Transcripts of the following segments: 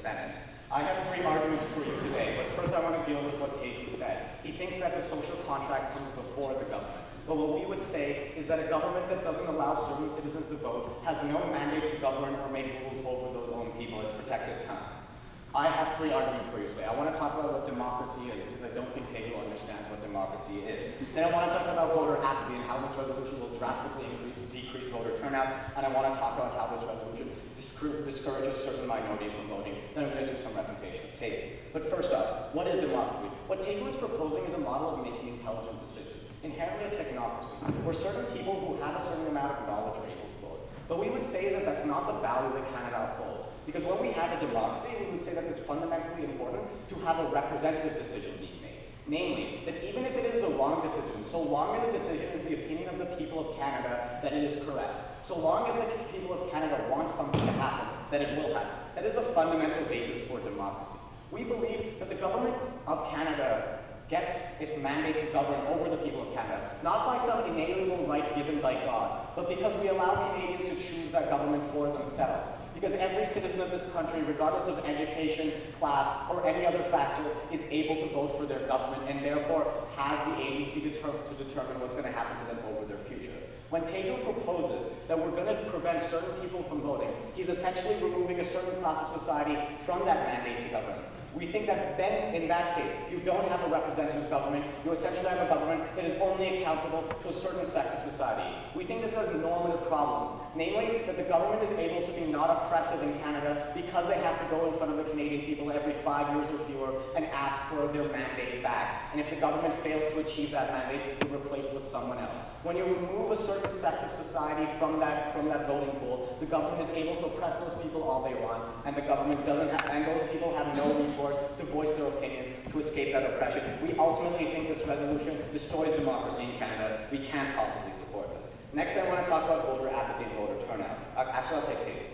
Senate. I have three arguments for you today, but first I want to deal with what Teju said. He thinks that the social contract comes before the government. But what we would say is that a government that doesn't allow certain citizens to vote has no mandate to govern or make rules over those own people. It's protected time. I have three arguments for you today. I want to talk about what democracy is, because I don't think Teju understands what democracy is. Then I want to talk about voter apathy and how this resolution will drastically decrease voter turnout. And I want to talk about how this resolution discourages certain minorities from voting. Then I'm going to do some refutation of Teju. But first up, what is democracy? What Teju is proposing is a model of making intelligent decisions, inherently a technocracy, where certain people who have a certain amount of knowledge are able to vote. But we would say that that's not the value that Canada upholds. Because when we have a democracy, we would say that it's fundamentally important to have a representative decision being made. Namely, that even if it is the wrong decision, so long as the decision is the opinion of the people of Canada, that it is correct. So long as the people of Canada want something to happen, that it will happen. That is the fundamental basis for democracy. We believe that the government of Canada gets its mandate to govern over the people of Canada, not by some inalienable right given by God, but because we allow Canadians to choose that government for themselves. Because every citizen of this country, regardless of education, class, or any other factor, is able to vote for their government and therefore has the agency to determine what's going to happen to them over their future. When Teju proposes that we're going to prevent certain people from voting, he's essentially removing a certain class of society from that mandate to govern. We think that then, in that case, you don't have a representative government. You essentially have a government that is only accountable to a certain sector of society. We think this has normative problems. Namely, that the government is able to be not oppressive in Canada because they have to go in front of the Canadian people every 5 years or fewer and ask for their mandate back. And if the government fails to achieve that mandate, it's replaced with someone else. When you remove a certain sector of society from that voting pool, the government is able to oppress those people all they want, and the government doesn't have, and those people have no recourse to voice their opinions to escape that oppression. We ultimately think this resolution destroys democracy in Canada. We can't possibly support this. Next, I want to talk about voter apathy and voter turnout. Actually, I'll take Teju.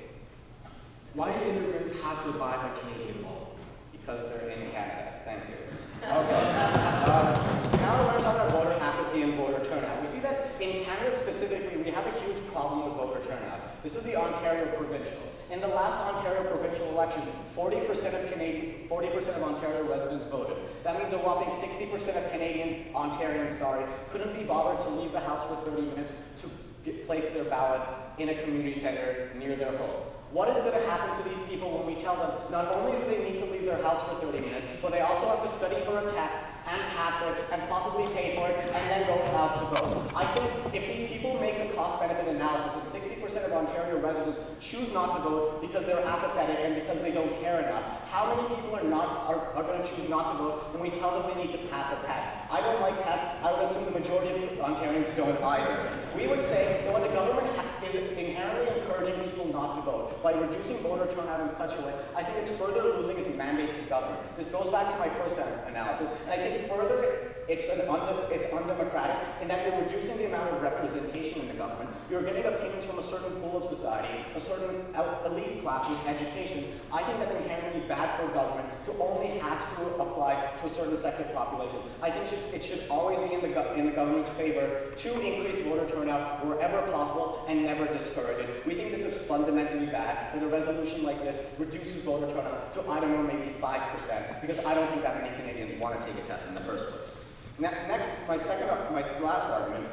Why do immigrants have to abide by Canadian law? Because they're in Canada. Thank you. Okay. Now I want to talk about voter apathy and voter turnout. We see that in Canada specifically, we have a huge problem with voter turnout. This is the Ontario Provincial. In the last Ontario Provincial election, 40% of Ontario residents voted. That means a whopping 60% of Ontarians, couldn't be bothered to leave the house for 30 minutes to place their ballot in a community center near their home. What is going to happen to these people when we tell them not only do they need to leave their house for 30 minutes, but they also have to study for a test and pass it and possibly pay for it and then go out to vote? I think if these people make the cost-benefit analysis and 60% of Ontario residents choose not to vote because they're apathetic and because they don't care enough, how many people are going to choose not to vote when we tell them they need to pass a test? I don't like tests. I would assume the majority of Ontarians don't either. We would say that when the government is inherently encouraging people not to vote by reducing voter turnout in such a way, I think it's further losing its mandate to govern. This goes back to my first analysis, and I think further it's undemocratic in that you're reducing the amount of representation in the government. You're getting opinions from a certain pool of society, a certain elite class with education. I think that's inherently bad for government to only have to apply to a certain sector of population. I think it should always be in the government's favor to increase voter turnout wherever possible and never discourage it. We think this is fundamentally bad, and a resolution like this reduces voter turnout to, I don't know, maybe 5%, because I don't think that many Canadians want to take a test in the first place. Next, my last argument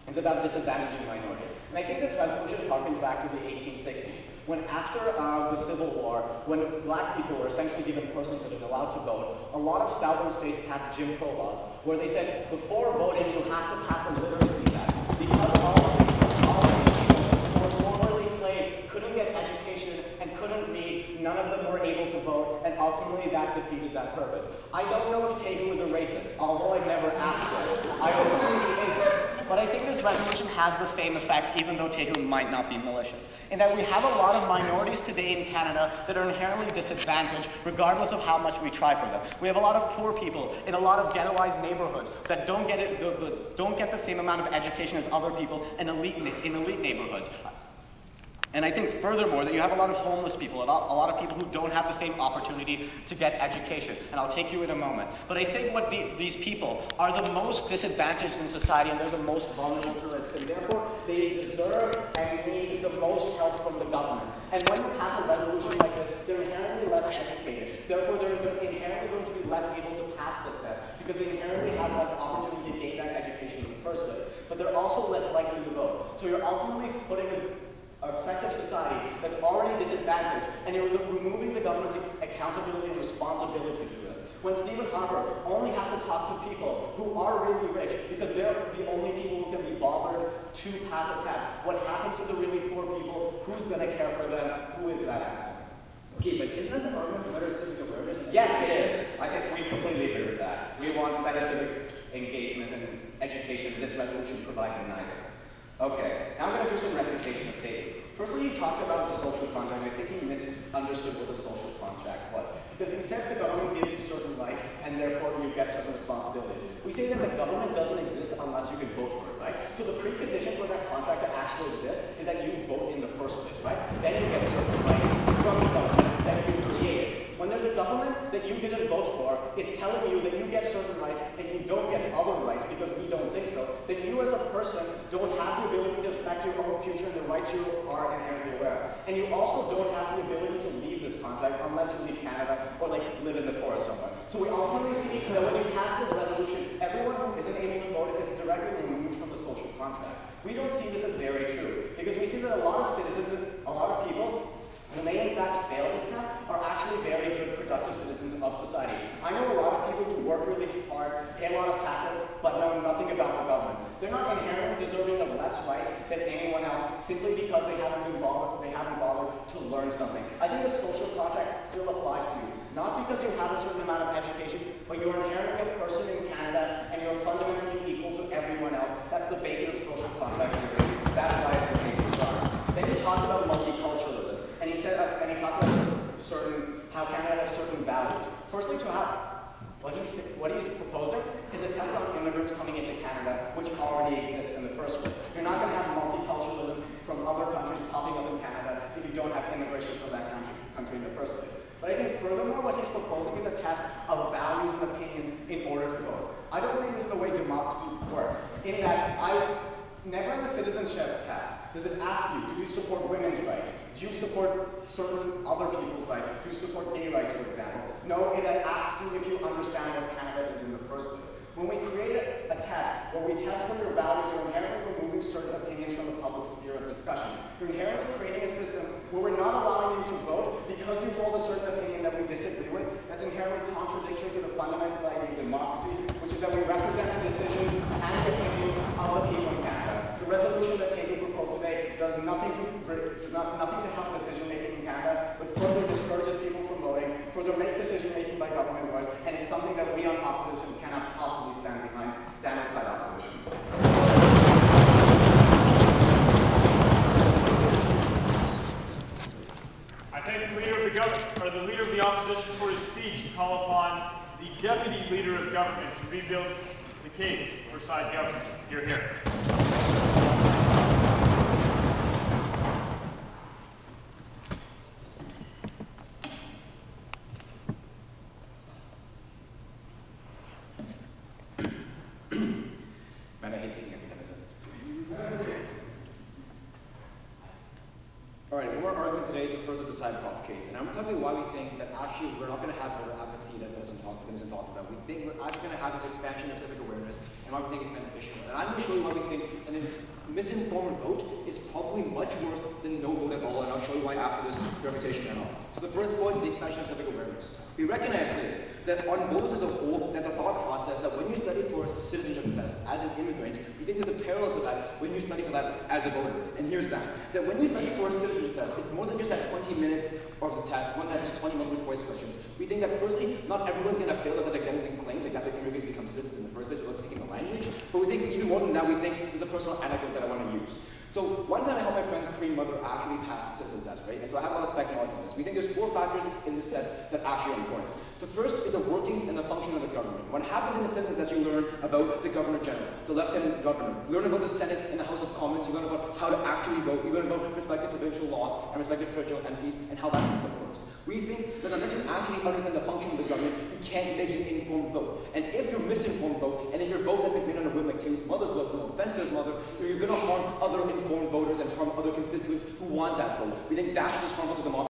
is about disadvantaging minorities. And I think this resolution harkens back to the 1860s, when after the Civil War, when black people were essentially given personhood and allowed to vote, a lot of southern states passed Jim Crow laws, where they said, before voting, you have to pass a literacy test, because all of these people who were formerly slaves couldn't get education and couldn't read, none of them were able to vote, and ultimately that defeated that purpose. I don't know if Teju is a racist, although I've never asked him. I would assume he isn't. But I think this resolution has the same effect, even though Teju might not be malicious, in that we have a lot of minorities today in Canada that are inherently disadvantaged, regardless of how much we try for them. We have a lot of poor people in a lot of ghettoized neighborhoods that don't get the same amount of education as other people in elite neighborhoods. And I think furthermore that you have a lot of homeless people, a lot of people who don't have the same opportunity to get education. And I'll take you in a moment. But I think what these people are the most disadvantaged in society, and they're the most vulnerable to risk, and therefore they deserve and need the most help from the government. And when you pass a resolution like this, they're inherently less educated. Therefore, they're inherently going to be less able to pass this test, because they inherently have less opportunity to gain that education in the first place. But they're also less likely to vote. So you're ultimately putting a sector of society that's already disadvantaged, and you're removing the government's accountability and responsibility to do it. When Stephen Harper only has to talk to people who are really rich because they're the only people who can be bothered to pass a test, what happens to the really poor people? Who's going to care for them? Who is that asking? Okay, but isn't that the argument for better civic awareness? Yes, it is. I think we completely agree with that. We want better civic engagement and education, and this resolution provides neither. Okay, now I'm going to do some refutation of Tate. Firstly, he talked about the social contract. I think he misunderstood what the social contract was. Because he said the government gives you certain rights, and therefore you get certain responsibilities. We say that the government doesn't exist unless you can vote for it, right? So the precondition for that contract to actually exist is that you vote in the first place, right? Then you get certain rights from the government that you created. When there's a government that you didn't vote for, it's telling you that you get certain rights and you don't get other rights because we don't think so, then you as a person don't have the ability to affect your own future and the rights you are inherently aware of. And you also don't have the ability to leave this contract unless you leave Canada or like live in the forest somewhere. So we ultimately see that when you pass this resolution, everyone who isn't able to vote is directly removed from the social contract. We don't see this as very true because we see that a lot of citizens, a lot of people, when they in fact fail this test, are actually very good, productive citizens of society. I know a lot of people who work really hard, pay a lot of taxes, but know nothing about the government. They're not inherently deserving of less rights than anyone else simply because they haven't bothered to learn something. I think the social contract still applies to you. Not because you have a certain amount of education, but you're inherently a person in Canada and you're fundamentally equal to everyone else. That's the basis of social contract. That's why it's the basis of ours. Then he talked about multiculturalism. And he said, and he talked about how Canada has certain values. Firstly, to have what he's proposing is a test on immigrants coming into Canada, which already exists in the first place. You're not going to have multiculturalism from other countries popping up in Canada if you don't have immigration from that country in the first place. But I think furthermore, what he's proposing is a test of values and opinions in order to vote. I don't believe this is the way democracy works, in that never in the citizenship test does it ask you, do you support women's rights? Do you support certain other people's rights? Do you support gay rights, for example? No, it asks you if you understand what Canada is in the first place. When we create a test where we test for your values, you're inherently removing certain opinions from the public sphere of discussion. You're inherently creating a system where we're not allowing you to vote because you hold a certain opinion that we disagree with. That's inherently contradictory to the fundamental idea of democracy, which is that we represent the decisions and the opinions of the people in Canada. The resolution that Tatum proposed today does nothing to help decision-making in Canada, but further discourages people from voting, further makes decision-making by government worse, and it's something that we on opposition cannot possibly stand beside opposition. I thank the leader of the government, or the leader of the opposition, for his speech to call upon the deputy leader of government to rebuild the case for side government. Hear, hear. Man, I hate taking academics. Alright, we're arguing today to further decide the prop case. And I'm telling you why we think that actually we're not going to have the apathy that Wilson talked about. We think we're actually going to have this expansion of civic awareness, and why we think it's beneficial. And I'm going to show you why we think a misinformed vote is probably much worse than no vote at all, and I'll show you why after this reputation and all. So the first point, the expansion of civic awareness. We recognize today that on voters as a whole, that the thought process that when you study for a citizenship test as an immigrant, we think there's a parallel to that when you study for that as a voter. And here's that. That when you study for a citizenship test, it's more than just that 20 minutes of the test, more than just 20 multiple choice questions. We think that firstly, not everyone's going to fail if there's identity claims, like that's what immigrants become citizens in the first place, without speaking the language. But we think even more than that, we think there's a personal anecdote that I want to use. So one time I helped my friend's Korean mother actually pass the citizen test, right? And so I have a lot of spec knowledge on this. We think there's 4 factors in this test that actually are important. The first is the workings and the function of the government. What happens in the citizen test, you learn about the governor general, the lieutenant governor. You learn about the Senate and the House of Commons. You learn about how to actually vote. You learn about respective provincial laws and respective provincial MPs and how that system works. We think that unless you actually understand the function of the government, you can't make an informed vote. And if you're misinformed vote, and if your vote that is made on a whim, like Tim's mother's was, no offense to his mother, you're going to harm other informed voters and harm other constituents who want that vote. We think that's just harmful to democracy.